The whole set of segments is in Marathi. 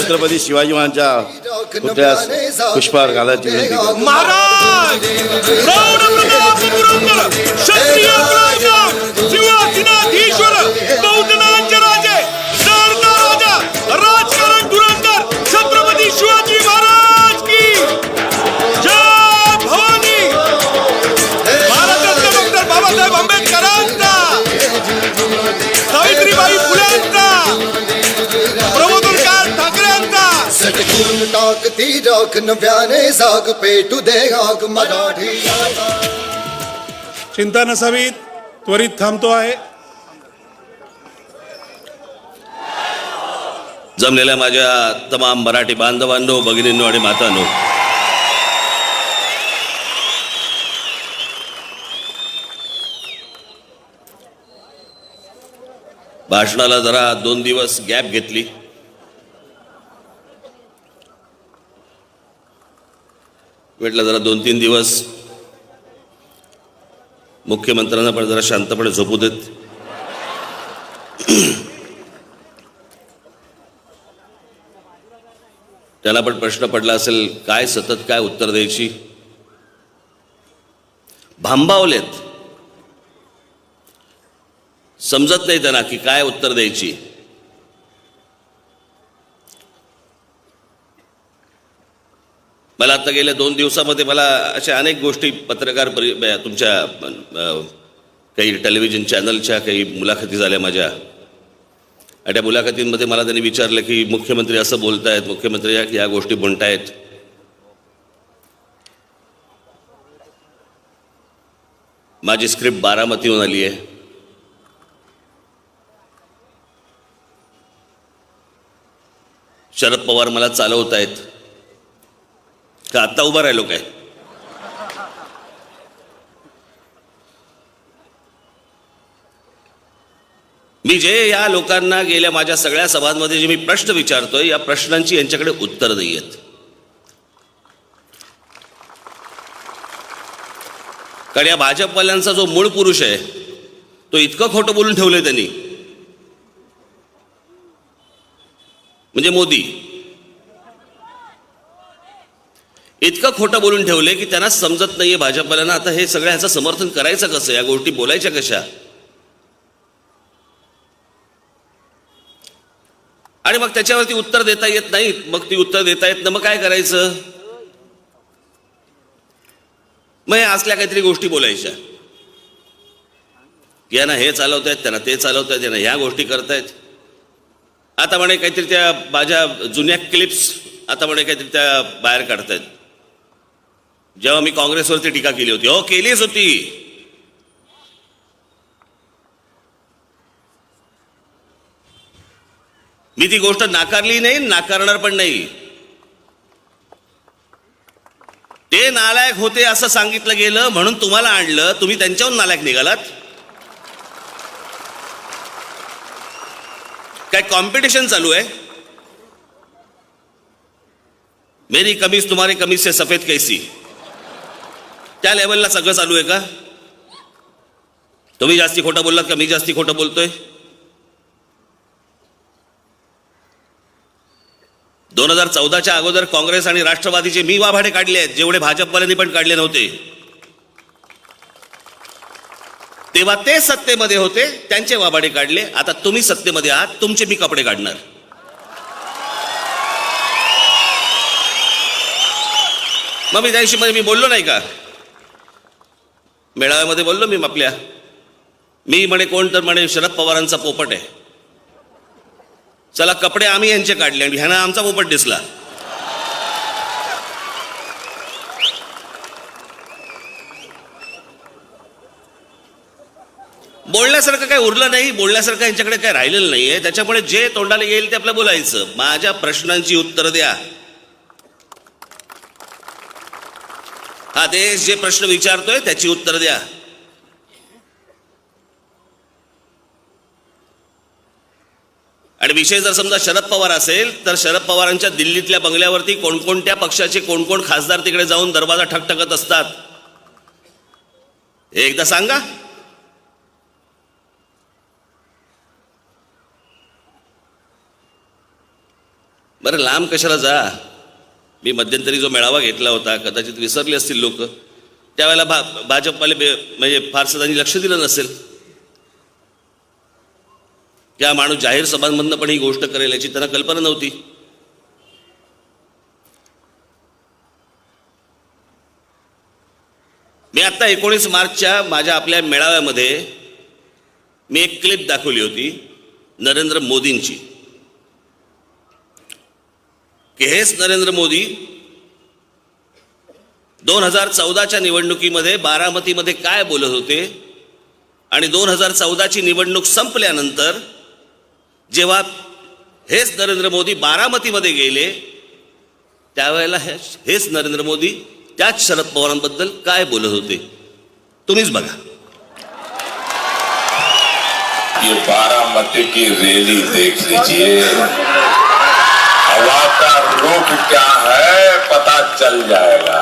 छत्रपती शिवाजी महाराजांच्या पुतळ्यास पुष्पहार घालायची विनंती करतो. महाराज क्षत्रिय शिवाजीनाधीश्वर बौद्धनांचे राजे सरदार राजा राजकारण धुरंधर छत्रपती शिवाजी महाराज की जय भवानी. महाराष्ट्रातल्या डॉक्टर बाबासाहेब आंबेडकरांचा, सावित्रीबाई फुलेंचा, प्रमोदकार ठाकरेंचा. सटकून टाकती राख नव्याने जाग पेटू दे आग मराठी. चिंता नसावी, त्वरित थांबतो आहे. जमलेल्या माझ्या तमाम मराठी बांधवांनो, भगिनींनो आणि मातांनो, भाषणाला जरा 2 दिवस गॅप घेतली. म्हटलं जरा 2-3 दिवस मुख्यमंत्र्यांना पण जरा शांतपणे झोपू देत. त्याला पण प्रश्न पडला असेल, काय सतत काय उत्तर द्यायची. भांबावलेत, समजत नाही त्यांना की काय उत्तर द्यायची. मला आता गेल्या 2 दिवसामध्ये मला अशा अनेक गोष्टी पत्रकार तुमच्या काही टेलिव्हिजन चॅनलच्या काही मुलाखती झाल्या माझ्या. आणि त्या मुलाखतींमध्ये मला त्यांनी विचारलं की मुख्यमंत्री असं बोलतायत, मुख्यमंत्री या गोष्टी म्हणतायत. माझी स्क्रिप्ट बारामतीहून आली आहे. शरद पवार मला चालवतायत का आत्ता उभा राहिलो काय? मी जे या लोकांना गेल्या माझ्या सगळ्या सभांमध्ये जे मी प्रश्न विचारतोय, या प्रश्नांची यांच्याकडे उत्तर नाही आहेत. कारण या भाजपवाल्यांचा जो मूळ पुरुष आहे तो इतकं खोटं बोलून ठेवलंय त्यांनी, म्हणजे मोदी इतकं खोटं बोलून ठेवले की त्यांना समजत नाहीये भाजपवाल्यांना आता हे सगळं ह्याचं समर्थन करायचं कसं, या गोष्टी बोलायच्या कशा. आणि मग त्याच्यावरती उत्तर देता येत नाही. मग ती उत्तर देता येत ना, मग काय करायचं? मग असल्या काहीतरी गोष्टी बोलायच्या. यांना हे चालवतायत, त्यांना ते चालवतायत, यांना ह्या गोष्टी करतायत. आता म्हणे काहीतरी त्या माझ्या जुन्या क्लिप्स आता म्हणे काहीतरी त्या बाहेर काढतायत. जेव्हा मी काँग्रेसवरती टीका केली होती, हो केलीच होती, मी ती गोष्ट नाकारली नाही, नाकारणार पण नाही. ते नालायक होते असं सांगितलं गेलं म्हणून तुम्हाला आणलं, तुम्ही त्यांच्याहून नालायक निघालात. काय कॉम्पिटिशन चालू आहे? मेरी कमीज तुम्हारे कमीज से सफेद कैसी, त्या लेवलला सगळं चालू आहे का? तुम्ही जास्ती खोटं बोललात का मी जास्ती खोटं बोलतोय? 2014च्या अगोदर काँग्रेस आणि राष्ट्रवादीचे मी वाभाडे काढले आहेत, जेवढे भाजपवाल्यांनी पण काढले नव्हते. तेव्हा ते सत्तेमध्ये होते, त्यांचे वाभाडे काढले. आता तुम्ही सत्तेमध्ये आहात, तुमचे मी कपडे काढणार. मग मी त्या दिवशी मी बोललो नाही का, मेळाव्यामध्ये बोललो मी आपल्या, मी म्हणे कोण तर म्हणे शरद पवारांचा पोपट आहे. चला कपडे आम्ही यांचे काढले आणि ह्यानं आमचा पोपट दिसला. बोलण्यासारखं काय उरलं नाही, बोलण्यासारखं यांच्याकडे काय राहिलेलं नाहीये. त्याच्यामुळे जे तोंडाला येईल ते आपलं बोलायचं. माझ्या प्रश्नांची उत्तर द्या. हा देश जे प्रश्न विचारतोय त्याची उत्तर द्या. आणि विषय जर समजा शरद पवार असेल तर शरद पवारांच्या दिल्लीतल्या बंगल्यावरती कोणकोणत्या पक्षाचे कोण खासदार तिकडे जाऊन दरवाजा ठकठकत असतात हे एकदा सांगा. बरं लांब कशाला जा. मी मध्यंतरी जो मेळावा घेतला होता, कदाचित विसरले असतील लोक, त्यावेळेला भाजपवाले म्हणजे फारसं त्यांनी लक्ष दिलं नसेल. त्या माणूस जाहीर सभांमधनं पण ही गोष्ट करेल याची त्यांना कल्पना नव्हती. मी आता 19 मार्चच्या माझ्या आपल्या मेळाव्यामध्ये मी एक क्लिप दाखवली होती नरेंद्र मोदींची, की हेच नरेंद्र मोदी 2014च्या निवडणुकीमध्ये बारामतीमध्ये काय बोलत होते आणि 2014ची निवडणूक संपल्यानंतर जेव्हा हेच नरेंद्र मोदी बारामतीमध्ये गेले त्यावेळेला हेच नरेंद्र मोदी त्याच शरद पवारांबद्दल काय बोलत होते. तुम्हीच बघा. ये बारामती की रैली देख लीजिए, हवा का रुख क्या है पता चल जाएगा.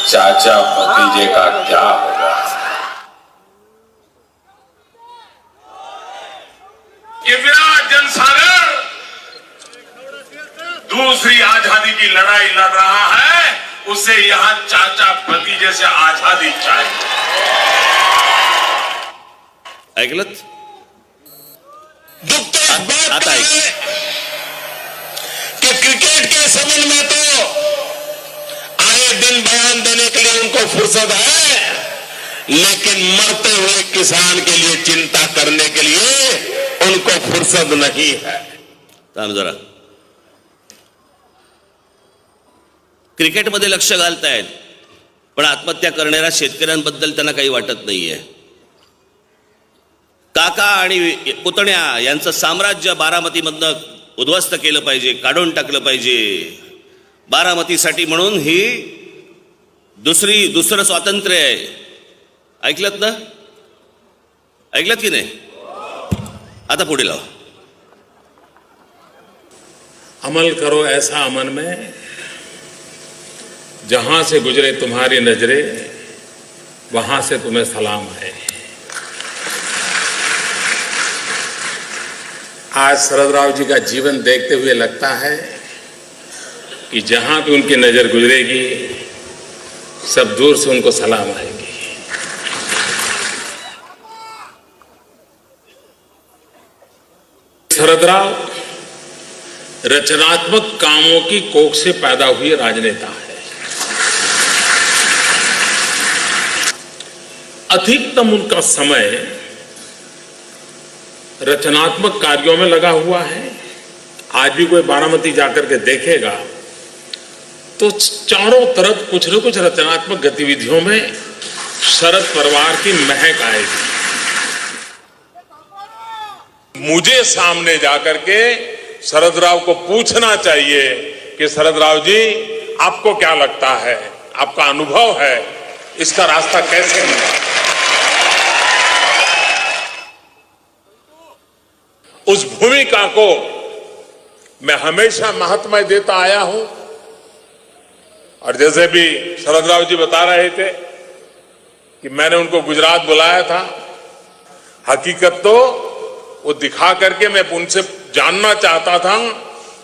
चाचा भतीजे का क्या होगा. ये विराट जनसागर दूसरी आजादी की लड़ाई लड़ रहा है, उसे यहां चाचा भतीजे से आजादी चाहिए. ऐकलत? आता ऐक. कि क्रिकेट के संबंध में तो आए दिन बयान देने के लिए उनको फुर्सत है, लेकिन मरते हुए किसान के लिए चिंता करने के लिए उनको फुर्सत नहीं है. थांब जरा. क्रिकेटमध्ये लक्ष घालतायत पण आत्महत्या करणाऱ्या शेतकऱ्यांबद्दल त्यांना काही वाटत नाहीये. काका आणि पुतण्या यांचं साम्राज्य बारामतीमधनं उद्ध्वस्त केलं पाहिजे, काढून टाकलं पाहिजे. बारामतीसाठी म्हणून ही दुसरं स्वातंत्र्य आहे. ऐकलत ना? ऐकलत की नाही? आता पुढे लाव. अमल करो ऐसा अमन में जहां से गुजरे तुम्हारी नजरें वहां से तुम्हें सलाम है. आज शरदराव जी का जीवन देखते हुए लगता है कि जहां भी उनकी नजर गुजरेगी सब दूर से उनको सलाम आएगी. शरदराव रचनात्मक कामों की कोख से पैदा हुए राजनेता है. अधिकतम उनका समय रचनात्मक कार्यों में लगा हुआ है. आज भी कोई बारामती जाकर के देखेगा तो चारों तरफ कुछ न कुछ रचनात्मक गतिविधियों में शरद परिवार की महक आएगी. मुझे सामने जाकर के शरदराव को पूछना चाहिए कि शरदराव जी आपको क्या लगता है, आपका अनुभव है, इसका रास्ता कैसे मिला. उस भूमिका को मैं हमेशा महत्व देता आया हूं. और जैसे भी शरदराव जी बता रहे थे कि मैंने उनको गुजरात बुलाया था, हकीकत तो वो दिखा करके मैं उनसे जानना चाहता था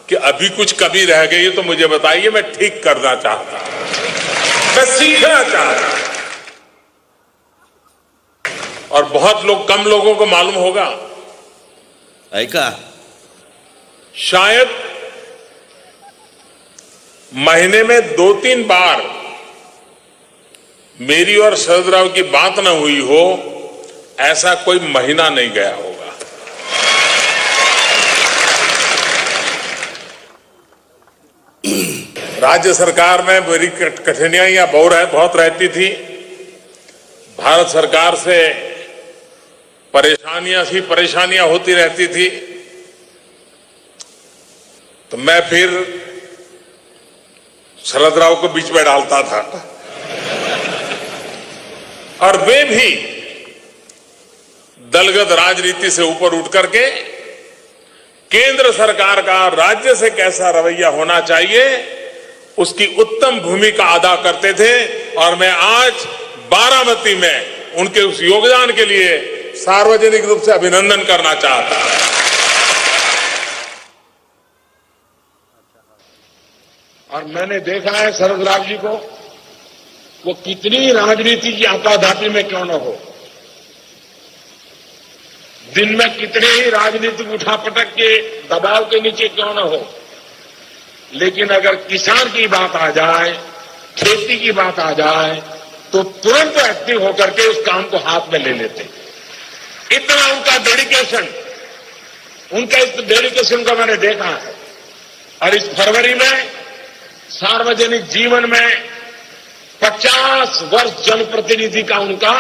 कि अभी कुछ कमी रह गई है तो मुझे बताइए, मैं ठीक करना चाहता, मैं सीखना चाहता. और बहुत लोग, कम लोगों को मालूम होगा, ऐका, शायद महीने में 2-3 बार मेरी और शरदराव की बात न हुई हो, ऐसा कोई महीना नहीं गया होगा. राज्य सरकार में मेरी कठिनाइयां बहुत रहती थी. भारत सरकार से परेशानियां होती रहती थी. तो मैं फिर शरदराव को बीच में डालता था और वे भी दलगत राजनीति से ऊपर उठ करके केंद्र सरकार का राज्य से कैसा रवैया होना चाहिए उसकी उत्तम भूमिका अदा करते थे. और मैं आज बारामती में उनके उस योगदान के लिए सार्वजनिक रूप से अभिनंदन करना चाहता हूं. और मैंने देखा है शरद राव जी को, वो कितनी राजनीति की आपाधापी में क्यों न हो, दिन में कितने ही राजनीतिक उठापटक के दबाव के नीचे क्यों न हो, लेकिन अगर किसान की बात आ जाए, खेती की बात आ जाए, तो तुरंत एक्टिव होकर के उस काम को हाथ में ले लेते। इतना उनका डेडिकेशन, उनका इस डेडिकेशन को मैंने देखा है। और इस फरवरी में सार्वजनिक जीवन में 50 वर्ष जनप्रतिनिधि का उनका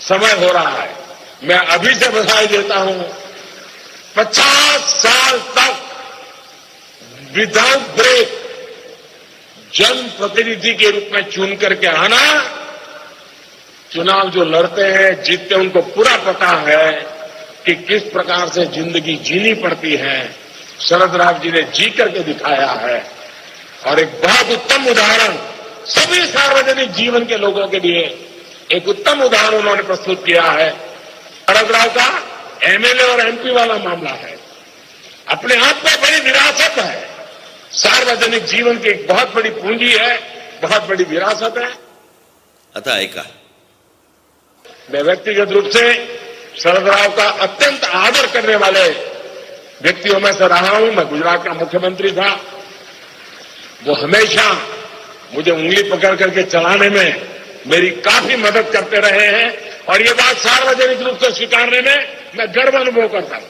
समय हो रहा है। मैं अभी से बधाई देता हूं। 50 साल तक विदाउट ब्रेक जनप्रतिनिधि के रूप में चुन करके आना, चुनाव जो लड़ते हैं जीतते, उनको पूरा पता है कि किस प्रकार से जिंदगी जीनी पड़ती है। शरद राव जी ने जी करके दिखाया है और एक बहुत उत्तम उदाहरण सभी सार्वजनिक जीवन के लोगों के लिए एक उत्तम उदाहरण उन्होंने प्रस्तुत किया है। शरद राव का एमएलए और एमपी वाला मामला है, अपने आप में बड़ी विरासत है। सार्वजनिक जीवन की एक बहुत बड़ी पूंजी है, बहुत बड़ी विरासत है। आता ऐका, मैं व्यक्तिगत रूप से शरद राव का अत्यंत आदर करने वाले व्यक्तियों में से रहा हूं। मैं गुजरात का मुख्यमंत्री था, वो हमेशा मुझे उंगली पकड़ करके चलाने में मेरी काफी मदद करते रहे हैं और ये बात सार्वजनिक रूप से स्वीकारने में मैं गर्व अनुभव करता हूं।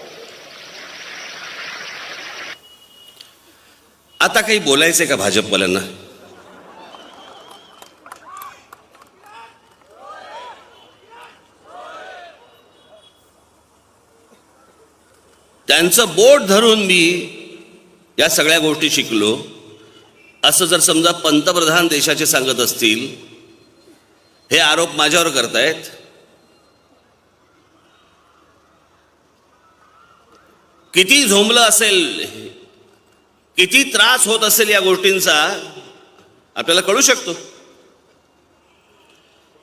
आता काही बोलायचंय का भाजपवाल्यांना? त्यांचं बोट धरून मी या सगळ्या गोष्टी शिकलो असं जर समजा पंतप्रधान देशाचे सांगत असतील, हे आरोप माझ्यावर करतायत, किती झोंबलं असेल, किती त्रास होत असेल या गोष्टींचा आपल्याला कळू शकतो।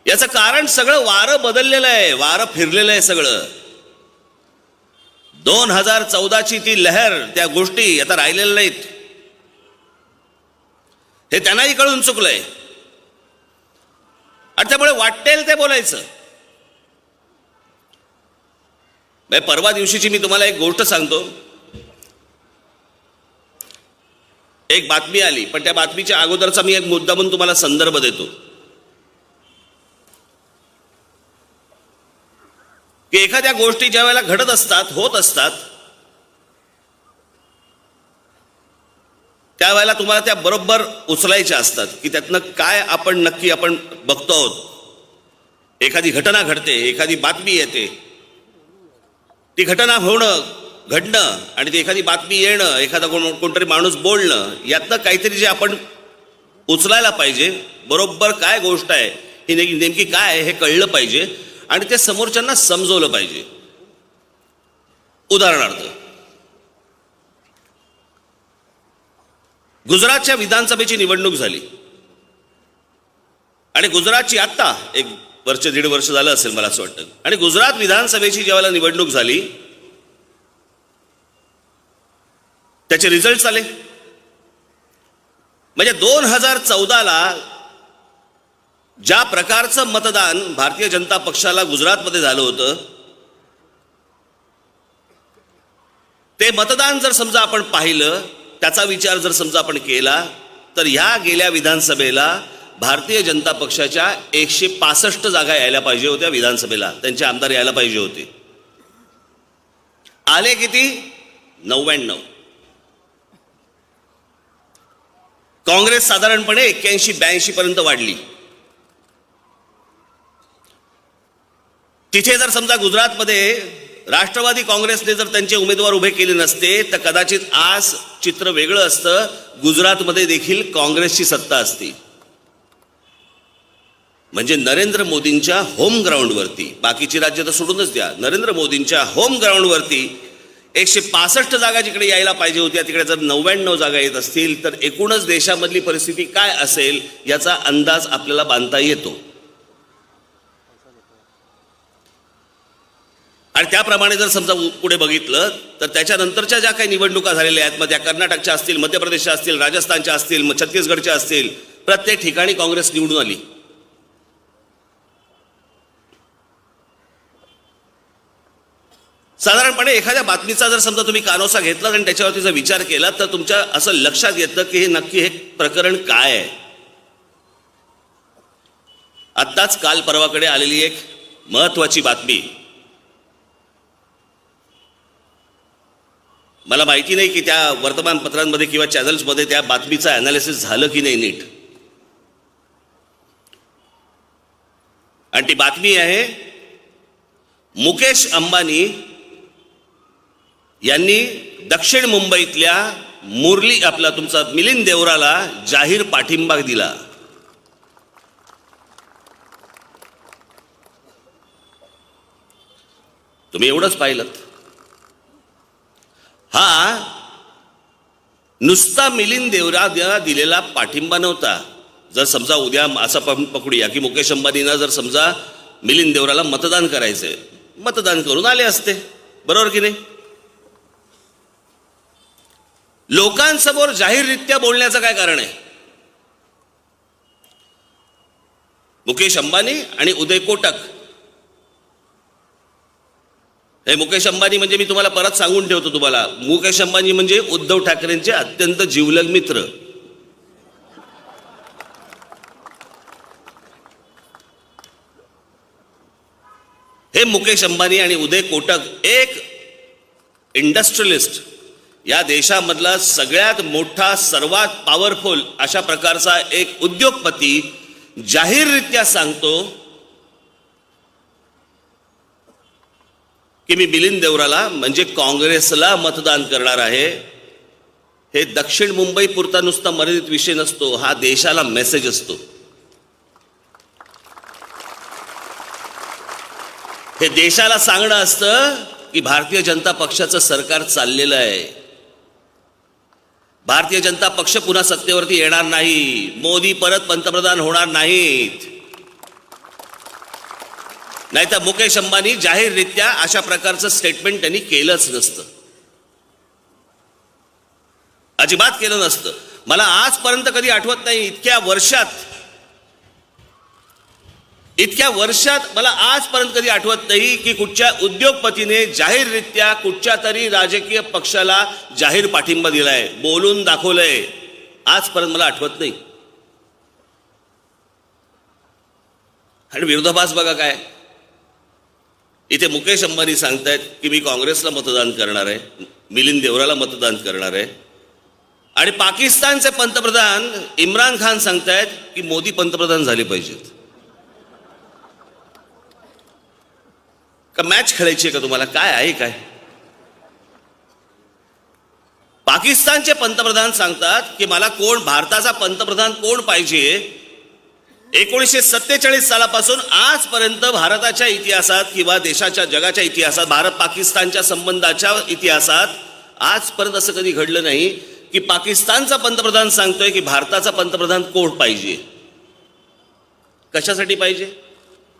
याचं कारण सगळं वारं बदललेलं आहे, वारं फिरलेलं आहे सगळं। 2014ची ती लहर, त्या गोष्टी आता राहिलेल्या नाहीत, हे त्यांनाही कळून चुकलंय आणि त्यामुळे वाटेल ते बोलायचं। परवा दिवशीची मी तुम्हाला एक गोष्ट सांगतो। एक बातमी आली, पण त्या बातमीच्या अगोदरचा मी एक मुद्दा म्हणून तुम्हाला संदर्भ देतो की एखाद्या गोष्टी ज्या वेळेला घडत असतात, होत असतात, त्यावेळेला तुम्हाला त्या बरोबर उचलायच्या असतात की त्यातनं काय आपण नक्की आपण बघतो आहोत। एखादी घटना घडते, एखादी बातमी येते, ती घटना होणं, घडणं आणि ती एखादी बातमी येणं, एखादा कोणतरी माणूस बोलणं, यातनं काहीतरी जे आपण उचलायला पाहिजे, बरोबर काय गोष्ट आहे, ही नेमकी काय आहे हे कळलं पाहिजे आणि ते समोरच्यांना समजवलं पाहिजे। उदाहरणार्थ, गुजरातच्या विधानसभेची निवडणूक झाली आणि गुजरातची आत्ता एक वर्ष, 1.5 वर्ष झालं असेल मला असं वाटतं, आणि गुजरात विधानसभेची ज्यावेळेला निवडणूक झाली त्याचे रिझल्ट आले। म्हणजे 2014ला ज्या प्रकारचं मतदान भारतीय जनता पक्षाला गुजरातमध्ये झालं होतं, ते मतदान जर समजा आपण पाहिलं, त्याचा विचार जर समजा आपण केला, तर ह्या गेल्या विधानसभेला भारतीय जनता पक्षाच्या 165 जागा यायला पाहिजे होत्या विधानसभेला, त्यांचे आमदार यायला पाहिजे होते। आले किती? 99। काँग्रेस साधारणपणे 81-82 पर्यंत वाढली। तिथे जर समजा गुजरातमध्ये राष्ट्रवादी काँग्रेसने जर त्यांचे उमेदवार उभे केले नसते तर कदाचित आज चित्र वेगळं असतं, गुजरातमध्ये देखील काँग्रेसची सत्ता असती। म्हणजे नरेंद्र मोदींच्या होम ग्राउंडवरती, बाकीची राज्य तर सोडूनच द्या, नरेंद्र मोदींच्या होम ग्राउंडवरती 165 जागा जिकडे यायला पाहिजे होत्या तिकडे जर 99 जागा येत असतील तर एकूणच देशामधली परिस्थिती काय असेल याचा अंदाज आपल्याला बांधता येतो। आणि त्याप्रमाणे जर समजा पुढे बघितलं तर त्याच्यानंतरच्या ज्या काही निवडणुका झालेल्या आहेत, मग त्या कर्नाटकच्या असतील, मध्य प्रदेशच्या असतील, राजस्थानच्या असतील, मग छत्तीसगडच्या असतील, प्रत्येक ठिकाणी काँग्रेस निवडून आली. साधारणपणे एखाद्या बातमीचा जर समजा तुम्ही कानोसा घेतला आणि त्याच्यावरती जर विचार केला तर तुमच्या असं लक्षात येतं की हे नक्की हे प्रकरण काय आहे. आत्ताच काल परवाकडे आलेली एक महत्वाची बातमी, मला माहिती नाही की त्या वर्तमानपत्रांमध्ये किंवा चॅनल्समध्ये त्या बातमीचं अनालिसिस झालं की नाही नीट. आणि ती बातमी आहे, मुकेश अंबानी यांनी दक्षिण मुंबईतल्या मुरली आपला तुमचा मिलिंद देवराला जाहीर पाठिंबा दिला. तुम्ही एवढंच पाहिलं. हा नुसता मिलिंद देवराला दिलेला पाठिंबा नव्हता. जर समजा उद्या असं पकडूया की मुकेश अंबानींना जर समजा मिलिंद देवराला मतदान करायचंय, मतदान करून आले असते, बरोबर की नाही. लोकांसमोर जाहीररित्या बोलण्याचं काय कारण आहे. मुकेश अंबानी आणि उदय कोटक, हे मुकेश अंबानी म्हणजे मी तुम्हाला परत सांगून ठेवतो तुम्हाला, मुकेश अंबानी म्हणजे उद्धव ठाकरेंचे अत्यंत जिवलग मित्र. हे मुकेश अंबानी आणि उदय कोटक एक इंडस्ट्रियलिस्ट, या देशामधला सगळ्यात मोठा सर्वात पॉवरफुल अशा प्रकारचा एक उद्योगपती जाहीररित्या सांगतो की मी मिलिंद देवराला म्हणजे काँग्रेसला मतदान करणार आहे. हे दक्षिण मुंबई पुरता नुसता मर्यादित विषय नसतो, हा देशाला मेसेज असतो. हे देशाला सांगणं असतं की भारतीय जनता पक्षाचं सरकार चाललेलं आहे, भारतीय जनता पक्ष पुन्हा सत्तेवरती येणार नाही, मोदी परत पंतप्रधान होणार नाहीत. नाहीतर मुकेश अंबानी जाहीररित्या अशा प्रकारचं स्टेटमेंट त्यांनी केलंच नसतं, अजिबात केलं नसतं. मला आजपर्यंत कधी आठवत नाही, इतक्या वर्षात मला आजपर्यंत कधी आठवत नाही की कुठच्या उद्योगपतीने जाहीररित्या कुठच्या तरी राजकीय पक्षाला जाहीर पाठिंबा दिलाय, बोलून दाखवलंय. आजपर्यंत मला आठवत नाही. आणि विरोधाभास बघा काय, इथे मुकेश अंबानी सांगतायत की मी काँग्रेसला मतदान करणार आहे, मिलिंद देवराला मतदान करणार आहे, आणि पाकिस्तानचे पंतप्रधान इम्रान खान सांगतायत की मोदी पंतप्रधान झाले पाहिजेत. का मॅच खेळायची का तुम्हाला, काय आहे काय. पाकिस्तानचे पंतप्रधान सांगतात की मला कोण भारताचा पंतप्रधान कोण पाहिजे. 1947 सालापासून आजपर्यंत भारताच्या इतिहासात किंवा देशाच्या जगाच्या इतिहासात, भारत पाकिस्तानच्या संबंधाच्या इतिहासात आजपर्यंत असं कधी घडलं नाही की पाकिस्तानचा पंतप्रधान सांगतोय की भारताचा पंतप्रधान कोण पाहिजे. कशासाठी पाहिजे,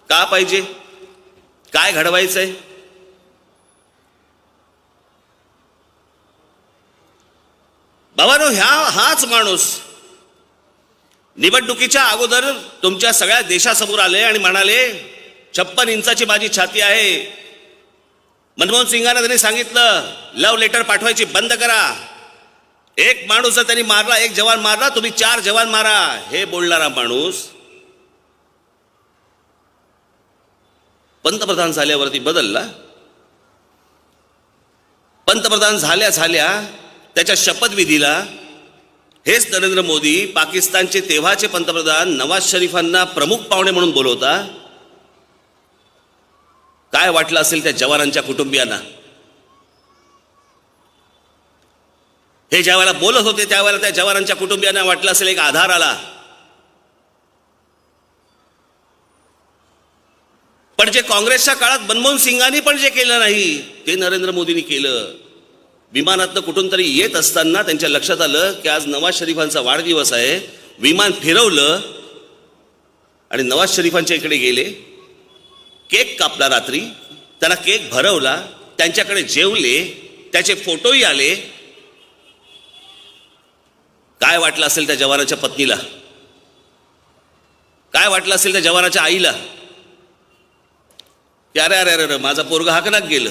का पाहिजे, काय घडवायचंय. बाबांनो, हाच माणूस निवडणुकीच्या अगोदर तुमच्या सगळ्या देशासमोर आले आणि म्हणाले 56 इंचाची माझी छाती आहे. मनमोहन सिंगांना त्यांनी सांगितलं लव्ह लेटर पाठवायची बंद करा. एक माणूस जर त्यांनी मारला, एक जवान मारला, तुम्ही 4 जवान मारा. हे बोलणारा माणूस पंतप्रधान झाल्यावरती बदलला. पंतप्रधान झाल्या त्याच्या शपथविधीला हेच नरेंद्र मोदी पाकिस्तानचे तेव्हाचे पंतप्रधान नवाज शरीफांना प्रमुख पाहुणे म्हणून बोलवता. काय वाटलं असेल त्या जवानांच्या कुटुंबियांना. हे ज्या वेळेला बोलत होते त्यावेळेला त्या जवानांच्या कुटुंबियांना वाटलं असेल एक आधार आला. पण जे काँग्रेसच्या काळात मनमोहन सिंगांनी पण जे केलं नाही ते नरेंद्र मोदींनी केलं. विमानातनं कुठून तरी येत असताना त्यांच्या लक्षात आलं की आज नवाज शरीफांचा वाढदिवस आहे. विमान फिरवलं आणि नवाज शरीफांच्या इकडे गेले. केक कापला रात्री. त्यांना केक भरवला, त्यांच्याकडे जेवले, त्याचे फोटोही आले. काय वाटलं असेल त्या जवानाच्या पत्नीला, काय वाटलं असेल त्या जवानाच्या आईला की अरे अरे अरे माझा पोरगा हाकनाक गेलं.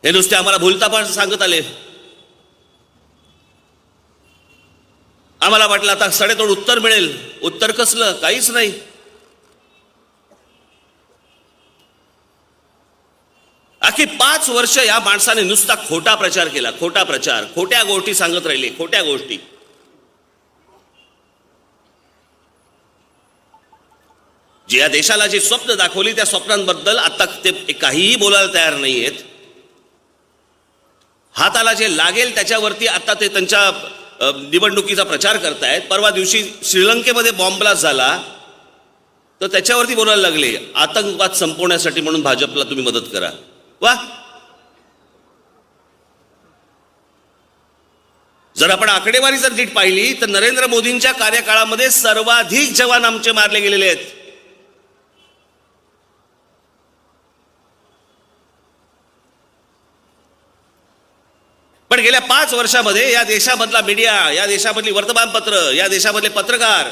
हे नुसते आम्हाला भूलता पण सांगत आले. आम्हाला वाटलं आता सडेतोड उत्तर मिळेल. उत्तर कसलं, काहीच नाही. अख्खी 5 वर्ष या माणसाने नुसता खोटा प्रचार केला, खोटा प्रचार, खोट्या गोष्टी सांगत राहिले, खोट्या गोष्टी. जी या देशाला जी स्वप्न दाखवली त्या स्वप्नांबद्दल आता ते काहीही बोलायला तयार नाहीयेत. हाताला जे लागेल त्याच्यावरती आता ते त्यांच्या निवडणुकीचा प्रचार करतायत. परवा दिवशी श्रीलंकेमध्ये बॉम्ब ब्लास्ट झाला तर त्याच्यावरती बोलायला लागले, आतंकवाद संपवण्यासाठी म्हणून भाजपला तुम्ही मदत करा. वा, जर आपण आकडेवारी जर नीट पाहिली तर नरेंद्र मोदींच्या कार्यकाळामध्ये सर्वाधिक जवान आमचे मारले गेलेले आहेत. पण गेल्या 5 वर्षामध्ये या देशामधला मीडिया, या देशामधली वर्तमानपत्र, या देशामधले पत्रकार,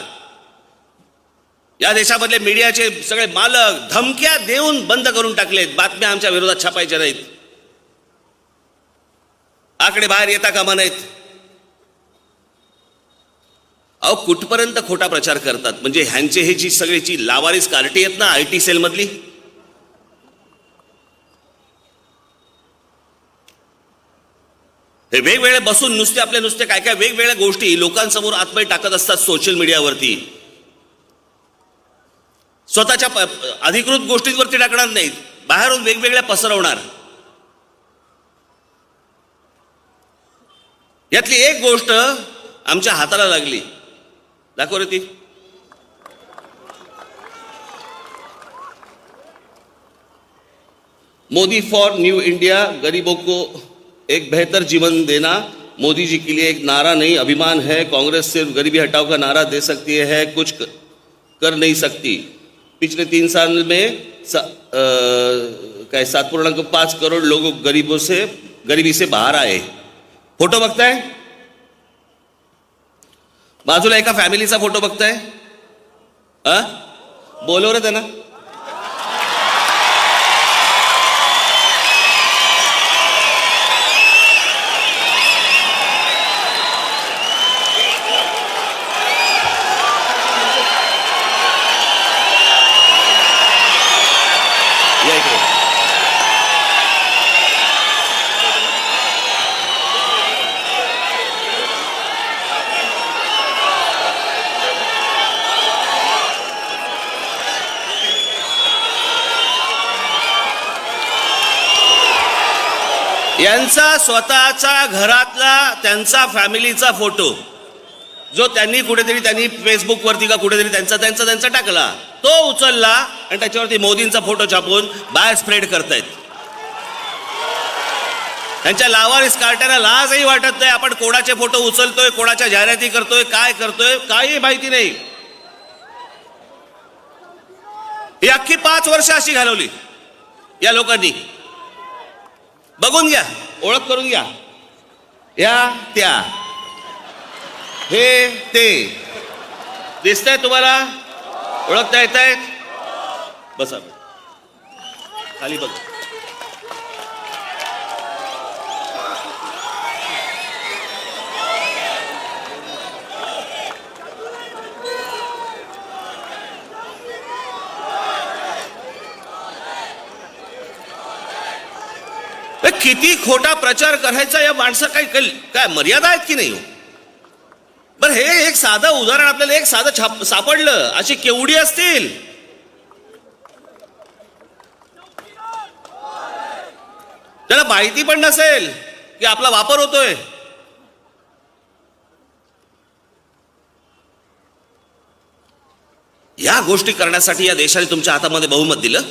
या देशामधले मीडियाचे सगळे मालक धमक्या देऊन बंद करून टाकलेत. बातम्या आमच्या विरोधात छापायच्या नाहीत, आकडे बाहेर येता कामा नाहीत. अहो कुठपर्यंत खोटा प्रचार करतात. म्हणजे ह्यांचे हे जी सगळीची लावारीस कार्टी आहेत ना IT सेल मधली, हे वेगवेगळे बसून नुसते काय काय वेगवेगळ्या गोष्टी लोकांसमोर आतमध्ये टाकत असतात सोशल मीडियावरती. स्वतःच्या अधिकृत गोष्टींवरती टाकणार नाहीत, बाहेरून वेगवेगळ्या पसरवणार. यातली एक गोष्ट आमच्या हाताला लागली, दाखव रे ती. मोदी फॉर न्यू इंडिया, गरीबों को एक बेहतर जीवन देना मोदी जी के लिए एक नारा नहीं अभिमान है. कांग्रेस सिर्फ गरीबी हटाओ का नारा दे सकती है, कुछ कर नहीं सकती. पिछले 3 साल में 7.5 करोड़ लोग गरीबी से बाहर आए. फोटो बघताय, बाजूला एका फॅमिलीचा फोटो बघताय. बोलव रे त्यांना. यांचा स्वतःचा घरातला त्यांचा फॅमिलीचा फोटो जो त्यांनी फेसबुकवरती का कुठेतरी त्यांचा टाकला, तो उचलला आणि त्याच्यावरती मोदींचा फोटो छापून बाहेर स्प्रेड करतायत. त्यांच्या लावारिस कार्ट्यांना लाजही वाटत नाही. आपण कोणाचे फोटो उचलतोय, कोणाच्या जाहिराती करतोय, काय करतोय काही माहिती नाही. ही अख्खी 5 वर्ष अशी घालवली या लोकांनी. बघून घ्या, ओळख करून घ्या. या त्या हे ते दिसतंय तुम्हाला, ओळखता येत आहेत. बसा खाली बघ. किती खोटा प्रचार करायचा या माणसा काय मर्यादा आहेत की नाही. बरं हे एक साधं उदाहरण आपल्याला एक साधं सापडलं, अशी केवढी असतील. त्याला माहिती पण नसेल की आपला वापर होतोय. या गोष्टी करण्यासाठी या देशाने तुमच्या हातामध्ये बहुमत दिलं.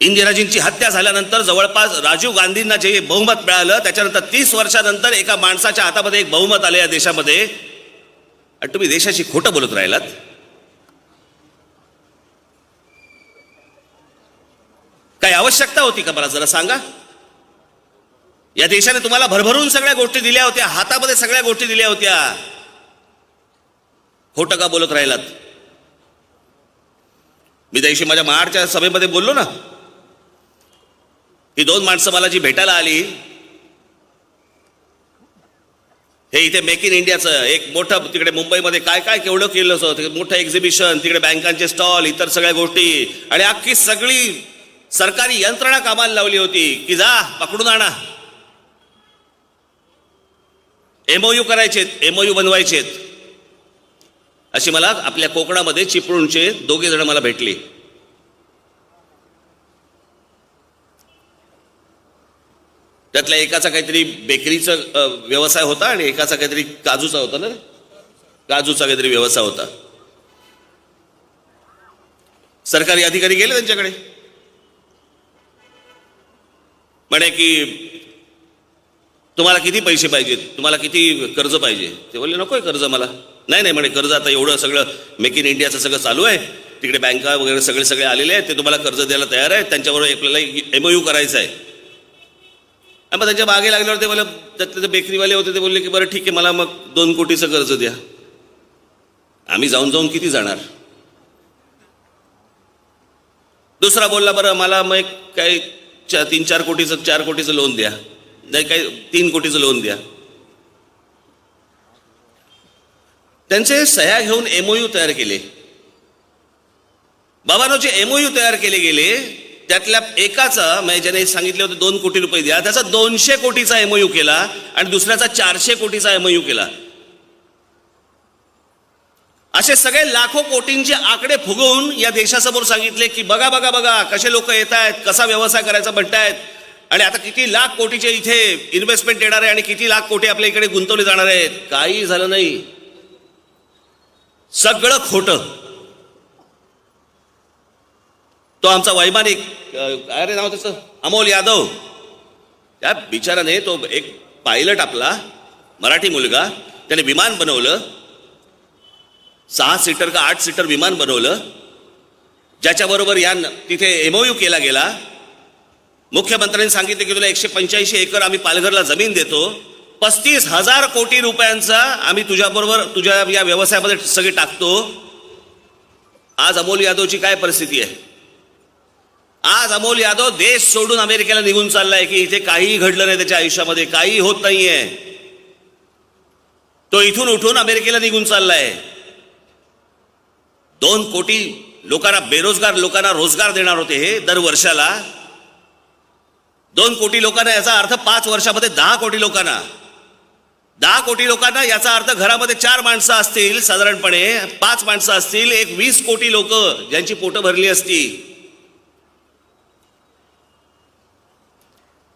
इंदिराजींची हत्या झाल्यानंतर जवळपास राजीव गांधींना जे बहुमत मिळालं, त्याच्यानंतर 30 वर्षानंतर एका माणसाच्या हातामध्ये एक बहुमत आलं या देशामध्ये, आणि तुम्ही देशाची खोटं बोलत राहिलात. काही आवश्यकता होती का मला जरा सांगा. या देशाने तुम्हाला भरभरून सगळ्या गोष्टी दिल्या होत्या, हातामध्ये सगळ्या गोष्टी दिल्या होत्या. खोटं का बोलत राहिलात. मी त्यादिवशी माझ्या महाडच्या सभेमध्ये बोललो ना, ही 2 माणसं मला जी भेटायला आली, हे इथे मेक इन इंडियाचं एक मोठं तिकडे मुंबईमध्ये काय काय केवढं केलं होतं, मोठं एक्झिबिशन, तिकडे बँकांचे स्टॉल, इतर सगळ्या गोष्टी, आणि अख्खी सगळी सरकारी यंत्रणा कामाला लावली होती की जा पकडून आणा, MOU करायचेत, MOU बनवायचेत. अशी मला आपल्या कोकणामध्ये चिपळूणचे 2 जण मला भेटले. त्यातल्या एकाचा काहीतरी बेकरीचा व्यवसाय होता आणि एकाचा काहीतरी काजूचा होता ना, काजूचा काहीतरी व्यवसाय होता. सरकारी अधिकारी गेले त्यांच्याकडे, म्हणे की तुम्हाला किती पैसे पाहिजेत, तुम्हाला किती कर्ज पाहिजे. ते बोलले नकोय कर्ज मला. नाही म्हणे कर्ज आता एवढं सगळं मेक इन इंडियाचं सगळं चालू आहे, तिकडे बँका वगैरे सगळे आलेले आहेत, ते तुम्हाला कर्ज द्यायला तयार आहे, त्यांच्याबरोबर आपल्याला MOU करायचं आहे. मग त्यांच्या मागे लागल्यावर ते मला त्यातले ते बेकरीवाले होते, ते बोलले की बरं ठीक आहे, मला मग 2 कोटीचं कर्ज द्या. आम्ही जाऊन किती जाणार. दुसरा बोलला बरं मला मग काही 3-4 कोटीचं 4 कोटीचं लोन द्या, नाही काही 3 कोटीचं लोन द्या. त्यांचे सह्या घेऊन MOU तयार केले. बाबांनो, जे MOU तयार केले गेले त्यातल्या एकाचा म्हणजे ज्याने सांगितले होते 2 कोटी रुपये द्या, त्याचा 200 कोटीचा MOU केला आणि दुसऱ्याचा 400 कोटीचा MOU केला. असे सगळे लाखो कोटींचे आकडे फुगवून या देशासमोर सांगितले की बघा बघा बघा कसे लोक येत आहेत, कसा व्यवसाय करायचा म्हणतायत, आणि आता किती लाख कोटीचे इथे इन्व्हेस्टमेंट येणार आहे आणि किती लाख कोटी आपल्या इकडे गुंतवले जाणार आहेत. काही झालं नाही, सगळं खोटं. तो आमचा वैमानिक, काय रे नाव त्याचं, अमोल यादव, त्या बिचाराने, तो एक पायलट आपला मराठी मुलगा, त्याने विमान बनवलं, 6 सीटर का 8 सीटर विमान बनवलं, ज्याच्याबरोबर या तिथे MOU केला गेला. मुख्यमंत्र्यांनी सांगितले की तुला 185 एकर आम्ही पालघरला जमीन देतो, 35,000 कोटी रुपयांचा आम्ही तुझ्याबरोबर तुझ्या या व्यवसायामध्ये सगळे टाकतो. आज अमोल यादवची काय परिस्थिती आहे. आज अमोल यादव देश सोडून अमेरिकेला निघून चाललाय की इथे काहीही घडलं नाही, त्याच्या आयुष्यामध्ये काही होत नाहीये. तो इथून उठून अमेरिकेला निघून चाललाय. 2 कोटी लोकांना, बेरोजगार लोकांना रोजगार देणार होते हे दर वर्षाला. 2 कोटी लोकांना, याचा अर्थ 5 वर्षामध्ये 10 कोटी लोकांना. 10 कोटी लोकांना याचा अर्थ घरामध्ये 4 माणसं असतील साधारणपणे, 5 माणसं असतील, एक 20 कोटी लोक ज्यांची पोटं भरली असती.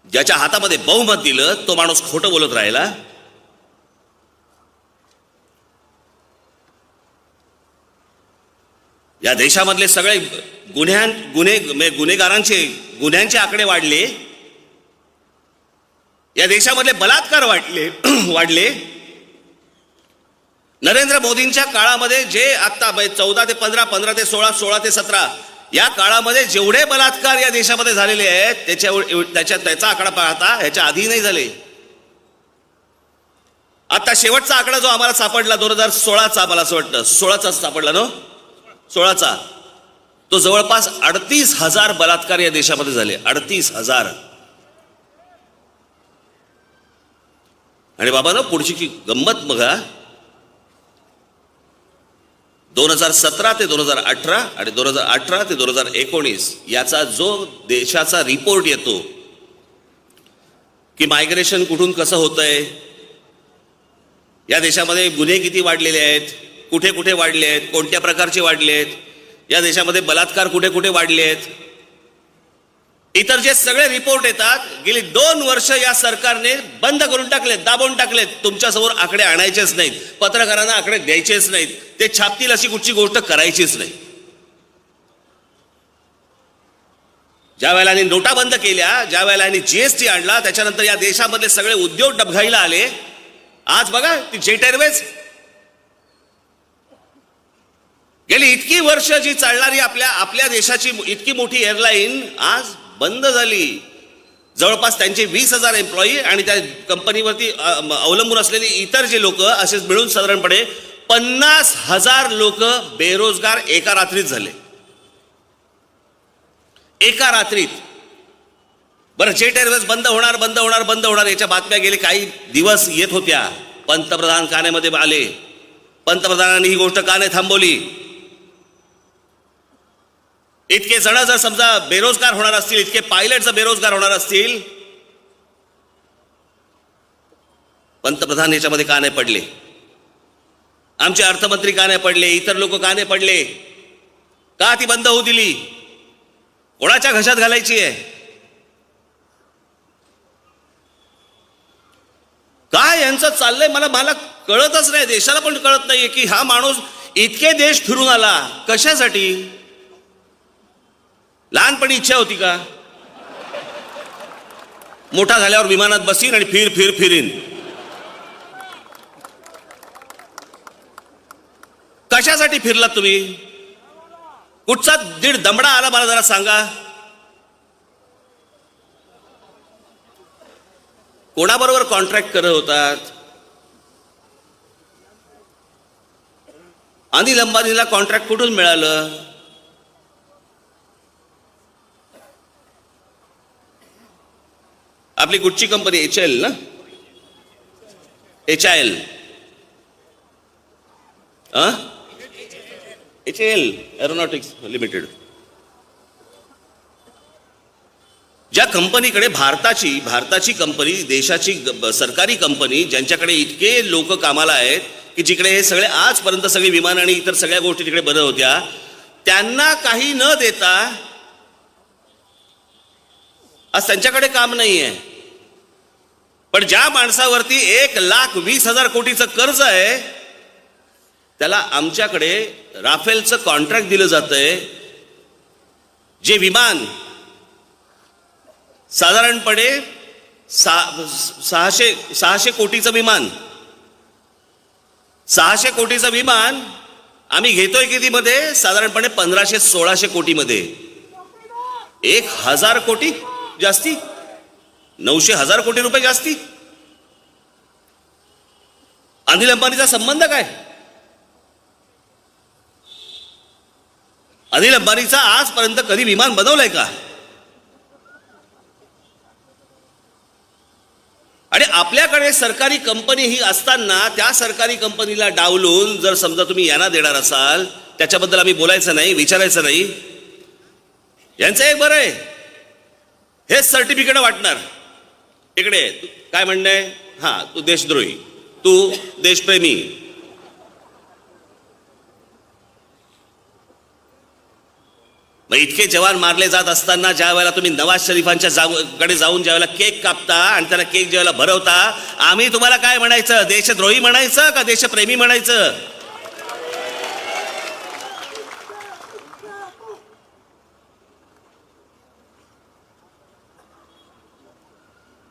ज्याच्या हातामध्ये बहुमत दिलं तो माणूस खोटं बोलत राहिला. या देशामधले सगळे गुन्हेगारांचे गुन्ह्यांचे आकडे वाढले. या देशामधले बलात्कार वाढले. नरेंद्र मोदींच्या काळामध्ये जे आता 14 ते 15, 15 ते 16, 16 ते 17 या काळामध्ये जेवढे बलात्कार या देशामध्ये झालेले आहेत त्याचा आकडा पाहता ह्याच्या आधी नाही झाले. आता शेवटचा आकडा जो आम्हाला सापडला 2016चा, मला असं वाटतं 16चा सापडला ना, 16चा, तो जवळपास 38,000 बलात्कार या देशामध्ये झाले. 38,000. आणि बाबा ना, पुढची गंमत बघा, 2017 ते 2018 आणि 2018 ते 2019 याचा जो देशाचा रिपोर्ट येतो की मायग्रेशन कुठून कसं होतंय, या देशामध्ये गुन्हे किती वाढलेले आहेत, कुठे कुठे वाढले आहेत, कोणत्या प्रकारचे वाढले आहेत, या देशामध्ये बलात्कार कुठे कुठे वाढले आहेत, इतर जे सगळे रिपोर्ट येतात, गेली 2 वर्ष या सरकारने बंद करून टाकलेत, दाबून टाकलेत. तुमच्यासमोर आकडे आणायचेच नाहीत, पत्रकारांना आकडे द्यायचेच नाहीत, ते छापतील अशी कुठची गोष्ट करायचीच नाही. ज्या वेळेला नोटा बंद केल्या, ज्या वेळेला GST आणला, त्याच्यानंतर या देशामधले सगळे उद्योग डबघाईला आले. आज बघा ती जेट एअरवेज, गेली इतकी वर्ष जी चालणारी आपल्या देशाची इतकी मोठी एअरलाईन आज बंद झाली. जवळपास त्यांचे 20,000 एम्प्लॉई आणि त्या कंपनीवरती अवलंबून असलेली इतर जे लोक असेच मिळून साधारणपणे 50,000 लोक बेरोजगार एका रात्रीत झाले. एका रात्रीत. बरं, जेट एअरवेज बंद होणार याच्या बातम्या गेले काही दिवस येत होत्या. पंतप्रधान कानेमध्ये आले. पंतप्रधानांनी ही गोष्ट का नाही थांबवली? इतके जण जर समजा बेरोजगार होणार असतील, इतके पायलट जर बेरोजगार होणार असतील, पंतप्रधान याच्यामध्ये का नाही पडले? आमचे अर्थमंत्री का नाही पडले? इतर लोक का नाही पडले? का ती बंद होऊ दिली? कोणाच्या घशात घालायची आहे? काय यांचं चाललंय मला कळतच नाही. देशाला पण कळत नाहीये की हा माणूस इतके देश फिरून आला कशासाठी? लहानपणी इच्छा होती का मोठा झाल्यावर विमानात बसीन आणि फिरीन? कशासाठी फिरलात तुम्ही? कुठचा दीड दमडा आला मला जरा सांगा. कोणाबरोबर कॉन्ट्रॅक्ट करत होतात? अनिल अंबानीला कॉन्ट्रॅक्ट कुठून मिळालं? आपली कुठची कंपनी? HIL ना? HIL aeronautics limited. ज्या कंपनीकडे भारताची कंपनी, देशाची सरकारी कंपनी, ज्यांच्याकडे इतके लोक कामाला आहेत की जिकडे हे सगळे आजपर्यंत सगळे विमान आणि इतर सगळ्या गोष्टी तिकडे बनत होत्या, त्यांना काही न देता आज त्यांच्याकडे काम नाहीये. पण ज्या माणसावरती 1,20,000 कोटीचं कर्ज आहे त्याला आमच्याकडे राफेलचं कॉन्ट्रॅक्ट दिलं जातंय. जे विमान साधारणपणे 600 कोटीचं विमान, 600 कोटीचं विमान आम्ही घेतोय किती मध्ये? साधारणपणे 1500-1600 कोटीमध्ये. 1,000 कोटी जास्ती, 900,000 कोटी रुपये जास्ती. अनिल अंबानीचा संबंध काय? अनिल अंबानीचा आजपर्यंत कधी विमान बनवलंय का? आणि आपल्याकडे सरकारी कंपनी ही असताना त्या सरकारी कंपनीला डावलून जर समजा तुम्ही यांना देणार असाल, त्याच्याबद्दल आम्ही बोलायचं नाही, विचारायचं नाही. यांचं एक बरं आहे, हेच सर्टिफिकेट वाटणार. इकडे काय म्हणणं आहे? हा, तू देशद्रोही, तू देशप्रेमी. मग इतके जवान मारले जात असताना ज्या वेळेला तुम्ही नवाज शरीफांच्या कडे जाऊन ज्या वेळेला केक कापता आणि त्याला केक ज्या वेळेला भरवता, आम्ही तुम्हाला काय म्हणायचं? देशद्रोही म्हणायचं का देशप्रेमी म्हणायचं?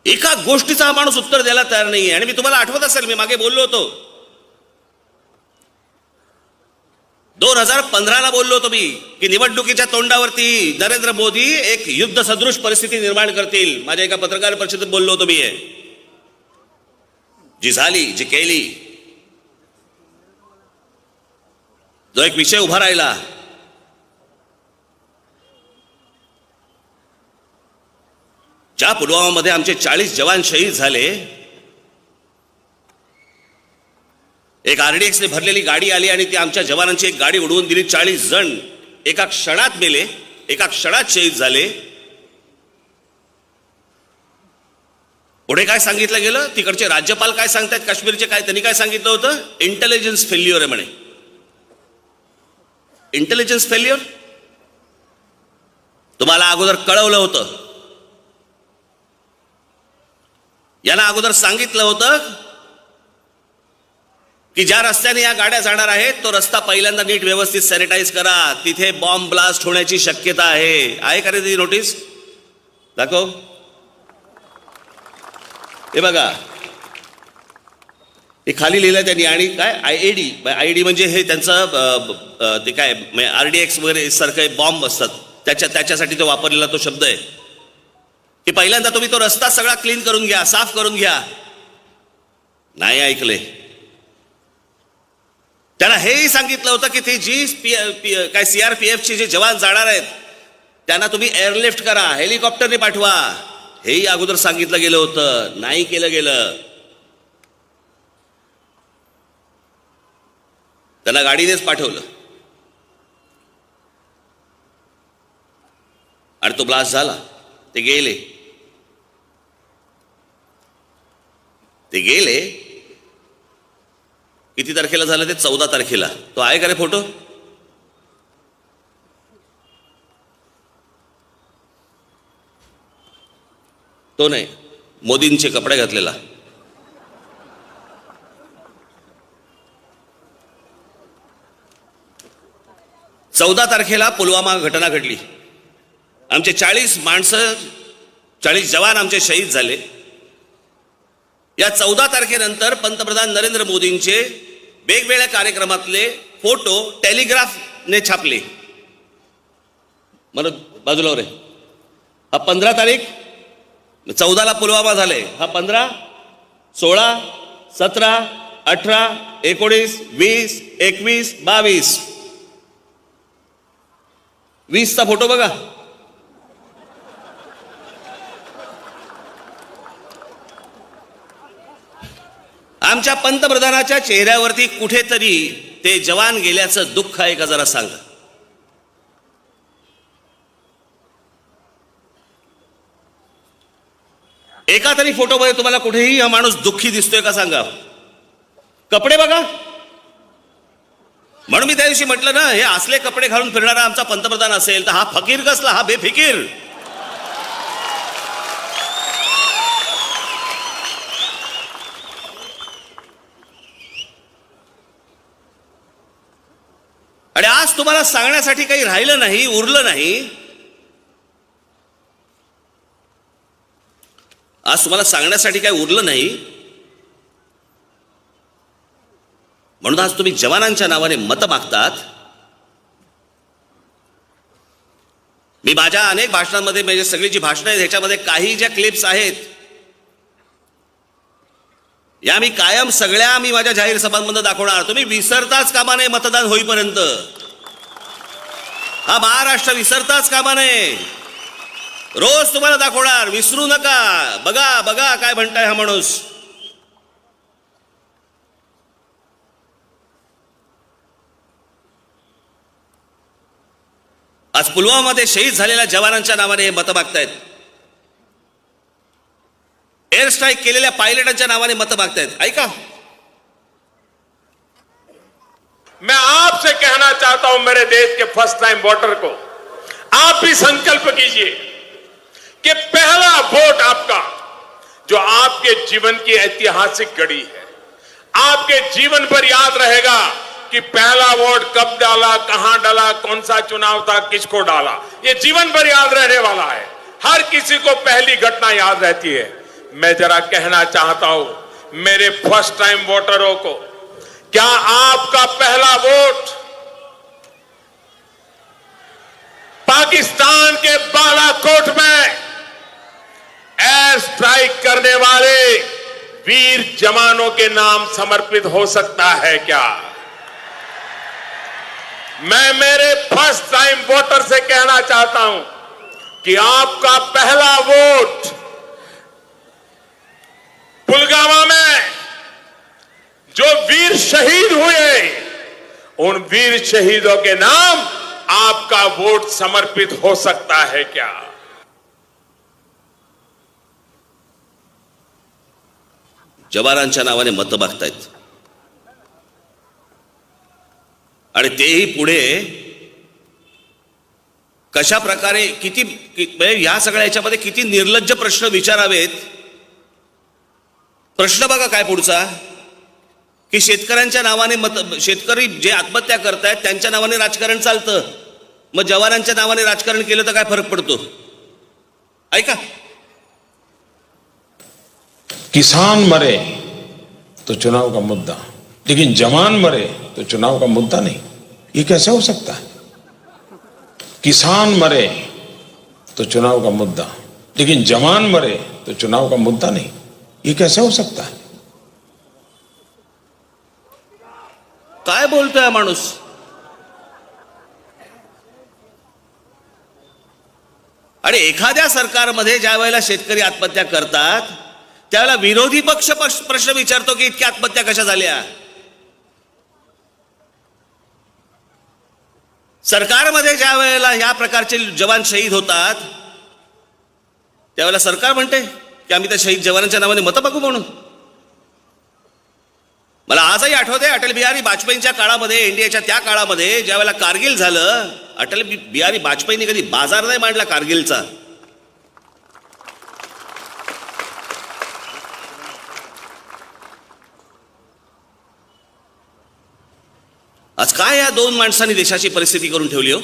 एका गोष्टीचा हा माणूस उत्तर द्यायला तयार नाहीये. आणि मी तुम्हाला आठवत असेल, मी मागे बोललो होतो, 2015ला बोललो होतो मी की निवडणुकीच्या तोंडावरती नरेंद्र मोदी एक युद्ध सदृश परिस्थिती निर्माण करतील. माझ्या एका पत्रकार परिषदेत बोललो होतो मी. जी झाली, जी केली, जो एक विषय उभा राहिला, ज्या पुलवामामध्ये आमचे 40 जवान शहीद झाले, एक RDX ने भरलेली गाडी आली आणि ती आमच्या जवानांची एक गाडी उडवून दिली. 40 जण एका क्षणात मेले, एका क्षणात शहीद झाले. पुढे काय सांगितलं गेलं? तिकडचे राज्यपाल काय सांगतात, काश्मीरचे काय, त्यांनी काय सांगितलं होतं? इंटेलिजन्स फेल्युअर आहे म्हणे. इंटेलिजन्स फेल्युअर तुम्हाला अगोदर कळवलं होतं, यांना अगोदर सांगितलं होतं की ज्या रस्त्याने या गाड्या जाणार आहेत तो रस्ता पहिल्यांदा नीट व्यवस्थित सॅनिटाईज करा, तिथे बॉम्ब ब्लास्ट होण्याची शक्यता आहे का रे? ती नोटीस दाखव. हे बघा, हे खाली लिहिलं त्यांनी. आणि काय IED म्हणजे हे त्यांचं ते काय RDX वगैरे सारखे बॉम्ब असतात, त्याच्यासाठी तो वापरलेला तो शब्द आहे. की पहिल्यांदा तुम्ही तो रस्ता सगळा क्लीन करून घ्या, साफ करून घ्या. नाही ऐकले. त्यांना हेही सांगितलं होतं की ते काय CRPFचे जे जवान जाणार आहेत त्यांना तुम्ही एअरलिफ्ट करा, हेलिकॉप्टरने पाठवा. हेही अगोदर सांगितलं गेलं होतं, नाही केलं गेलं. त्यांना गाडीनेच पाठवलं आणि तो ब्लास्ट झाला. ते गेले. किती तारखेला झालं ते? 14 तारखेला. तो आहे का रे फोटो? तो नाही, मोदींचे कपडे घातलेला. चौदा तारखेला पुलवामा घटना घडली. आमचे 40 जवान आमचे शहीद झाले. या 14 तारखेनंतर पंतप्रधान नरेंद्र मोदींचे वेगवेगळ्या कार्यक्रमातले फोटो टेलिग्राफने छापले. मला बाजूला रे, हा 15 तारीख, 14ला पुलवामा झाले. हा 15, 16, 17, 18, 19, 20, 21, 22, 20चा फोटो बघा. आमच्या पंतप्रधानाच्या चेहऱ्यावरती कुठेतरी ते जवान गेल्याचं दुःख आहे का जरा सांगा. एका तरी फोटोमध्ये तुम्हाला कुठेही हा माणूस दुःखी दिसतोय का सांगा. कपडे बघा. म्हणून मी त्या दिवशी म्हटलं ना, हे असले कपडे घालून फिरणारा आमचा पंतप्रधान असेल तर हा फकीर कसला, हा बेफिकीर. आणि आज तुम्हाला सांगण्यासाठी काही राहिलं नाही, उरलं नाही. आज तुम्हाला सांगण्यासाठी काही उरलं नाही. म्हणून आज तुम्ही जवानांच्या नावाने मत मागतात. मी माझ्या अनेक भाषणांमध्ये, म्हणजे सगळी जी भाषणं आहेत ह्याच्यामध्ये काही ज्या क्लिप्स आहेत या मी कायम सगळ्या मी माझ्या जाहीर सभांमध्ये दाखवणार. तुम्ही विसरताच कामा नये मतदान होईपर्यंत. हा महाराष्ट्र विसरताच कामा नये. रोज तुम्हाला दाखवणार, विसरू नका. बघा बघा काय म्हणताय हा माणूस. आज पुलवामामध्ये शहीद झालेल्या जवानांच्या नावाने हे मतं मागतायत. एअर स्ट्राईक केलेल्या पायलटांच्या नावाने मतं मागतायत. ऐका, मैं आपसे कहना चाहता हूं, मेरे देश के फर्स्ट टाइम वोटर को, आप भी संकल्प कीजिए कि पहला वोट आपका, जो आपके जीवन की ऐतिहासिक घड़ी है, आपके जीवन पर याद रहेगा कि पहला वोट कब डाला, कहां डाला, कौन सा चुनाव था, किसको डाला. ये जीवन भर याद रहने वाला है. हर किसी को पहली घटना याद रहती है. मैं जरा कहना चाहता हूं मेरे फर्स्ट टाइम वोटरों को, क्या आपका पहला वोट पाकिस्तान के बालाकोट में एयर स्ट्राइक करने वाले वीर जवानों के नाम समर्पित हो सकता है क्या? मैं मेरे फर्स्ट टाइम वोटर से कहना चाहता हूं कि आपका पहला वोट पुलवामा में जो वीर शहीद हुए, उन वीर शहीदों के नाम आपका वोट समर्पित हो सकता है क्या? जवानांच्या नावाने मतं मागतायत आणि तेही पुढे कशा प्रकारे किती म्हणजे या सगळ्या याच्यामध्ये किती निर्लज्ज प्रश्न विचारावेत. प्रश्न बघा काय पुढचा, की शेतकऱ्यांच्या नावाने शेतकरी जे आत्महत्या करतायत त्यांच्या नावाने राजकारण चालतं, मग जवानांच्या नावाने राजकारण केलं तर काय फरक पडतो. ऐका, किसान मरे तो चुनाव का मुद्दा, लेकिन जवान मरे तो चुनाव का मुद्दा नहीं. ये कैसे हो सकता है? किसान मरे तो चुनाव का मुद्दा, लेकिन जवान मरे तो चुनाव का मुद्दा नहीं, ये कैसे हो सकता है? काय बोलतोय हा माणूस? आणि एखाद्या सरकारमध्ये ज्या वेळेला शेतकरी आत्महत्या करतात त्यावेळेला विरोधी पक्ष प्रश्न विचारतो की इतक्या आत्महत्या कशा झाल्या. सरकारमध्ये ज्या वेळेला या प्रकारचे जवान शहीद होतात त्यावेळेला सरकार म्हणते की आम्ही त्या शहीद जवानांच्या नावाने मतं मागू म्हणून. मला आजही आठवते अटल बिहारी वाजपेयींच्या काळामध्ये, एनडीएच्या त्या काळामध्ये ज्या वेळेला कारगिल झालं, अटल बिहारी वाजपेयींनी कधी बाजार नाही मांडला कारगिलचा. आज काय या दोन माणसांनी देशाची परिस्थिती करून ठेवली हो.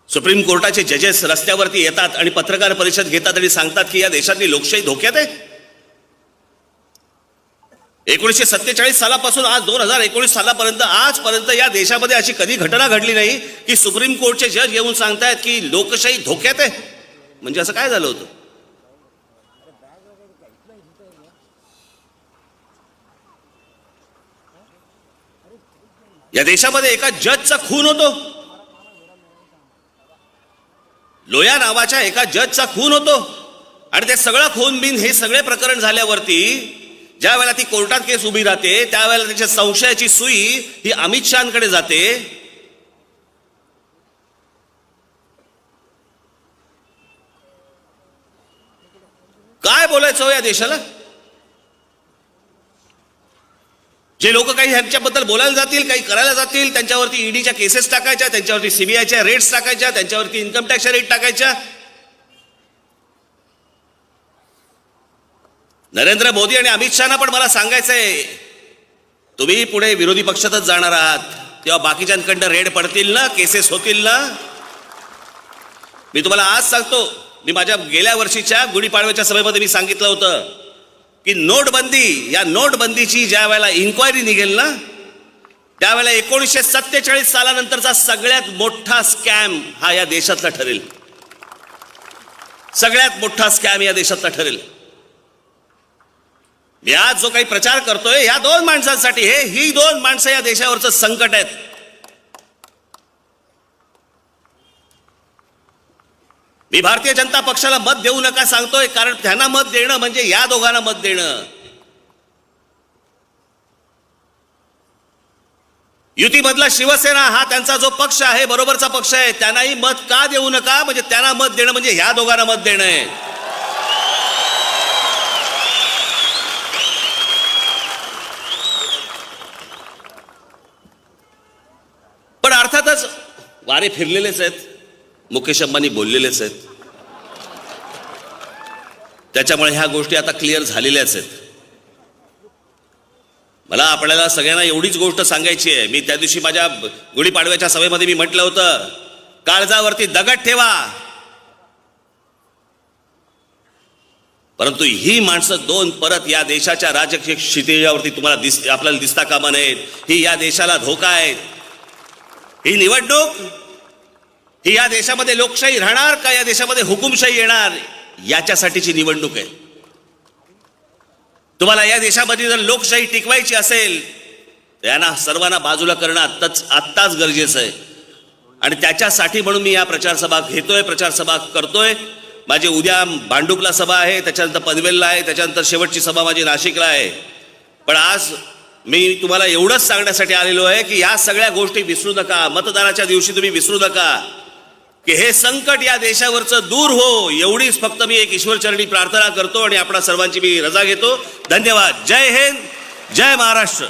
सुप्रीम कोर्टाचे जजेस रस्त्यावरती येतात आणि पत्रकार परिषद घेतात आणि सांगतात की या देशातली लोकशाही धोक्यात आहे. 1947 सालापासून आज 2019 सालापर्यंत आजपर्यंत या देशामध्ये अशी कधी घटना घडली नाही की सुप्रीम कोर्टचे जज येऊन सांगतायत की लोकशाही धोक्यात आहे. म्हणजे असं काय झालं होतं? या देशामध्ये एका जजचा खून होतो, लोया नावाच्या एका जजचा खून होतो आणि ते सगळं खून बिन हे सगळे प्रकरण झाल्यावरती ज्या वेळेला ती कोर्टात केस उभी राहते त्यावेळेला त्याच्या संशयाची सुई ही अमित शहाकडे जाते. काय बोलायचं हो या देशाला? जे लोक काही ह्यांच्याबद्दल बोलायला जातील, काही करायला जातील, त्यांच्यावरती ईडीच्या केसेस टाकायच्या, त्यांच्यावरती सीबीआयच्या रेट्स टाकायच्या, त्यांच्यावरती इन्कम टॅक्सच्या रेट टाकायच्या. नरेंद्र मोदी आणि अमित शहाना पण मला सांगायचंय, तुम्ही पुढे विरोधी पक्षातच जाणार आहात तेव्हा बाकीच्यांकडनं रेड पडतील ना, केसेस होतील ना. मी तुम्हाला आज सांगतो, मी माझ्या गेल्या वर्षीच्या गुढीपाडव्याच्या सभेमध्ये मी सांगितलं होतं की नोटबंदी, या नोटबंदीची ज्या वेळेला इन्क्वायरी निघेल ना त्यावेळेला 1947 सालानंतरचा सगळ्यात मोठा स्कॅम हा या देशातला ठरेल. सगळ्यात मोठा स्कॅम या देशातला ठरेल. मी आज जो काही प्रचार करतोय या दोन माणसांसाठी, ही दोन माणसं या देशावरचं संकट आहेत. मी भारतीय जनता पक्षाला मत देऊ नका सांगतोय कारण त्यांना मत देणं म्हणजे या दोघांना मत देणं. युतीमधला शिवसेना हा त्यांचा जो पक्ष आहे, बरोबरचा पक्ष आहे, त्यांनाही मत का देऊ नका म्हणजे त्यांना मत देणं म्हणजे ह्या दोघांना मत देणं आहे. पण अर्थातच वारे फिरलेलेच आहेत, मुकेश अंबानी बोललेलेच आहेत, त्याच्यामुळे ह्या गोष्टी आता क्लिअर झालेल्याच आहेत. मला आपल्याला सगळ्यांना एवढीच गोष्ट सांगायची आहे. मी त्या दिवशी माझ्या गुढीपाडव्याच्या सभेमध्ये मी म्हटलं होतं, काळजावरती दगड ठेवा, परंतु ही माणसं दोन परत या देशाच्या राजकीय क्षितिजावरती तुम्हाला आपल्याला दिसता कामा नयेत. ही या देशाला धोका आहे. ही निवडणूक ही या देशामध्ये लोकशाही राहणार का या देशामध्ये हुकुमशाही येणार याच्यासाठीची निवडणूक आहे. तुम्हाला या देशामध्ये जर लोकशाही टिकवायची असेल तर यांना सर्वांना बाजूला करणं आत्ताच गरजेचं आहे. आणि त्याच्यासाठी म्हणून मी या प्रचारसभा घेतोय, प्रचारसभा करतोय. माझी उद्या भांडुपला सभा आहे, त्याच्यानंतर पनवेलला आहे, त्याच्यानंतर शेवटची सभा माझी नाशिकला आहे. पण आज मी तुम्हाला एवढंच सांगण्यासाठी आलेलो आहे की या सगळ्या गोष्टी विसरू नका. मतदानाच्या दिवशी तुम्ही विसरू नका की हे संकट या देशावरचं दूर हो, एवढीच फक्त मी एक ईश्वरचरणी प्रार्थना करतो आणि आपणा सर्वांची मी रजा घेतो. धन्यवाद. जय हिंद, जय महाराष्ट्र.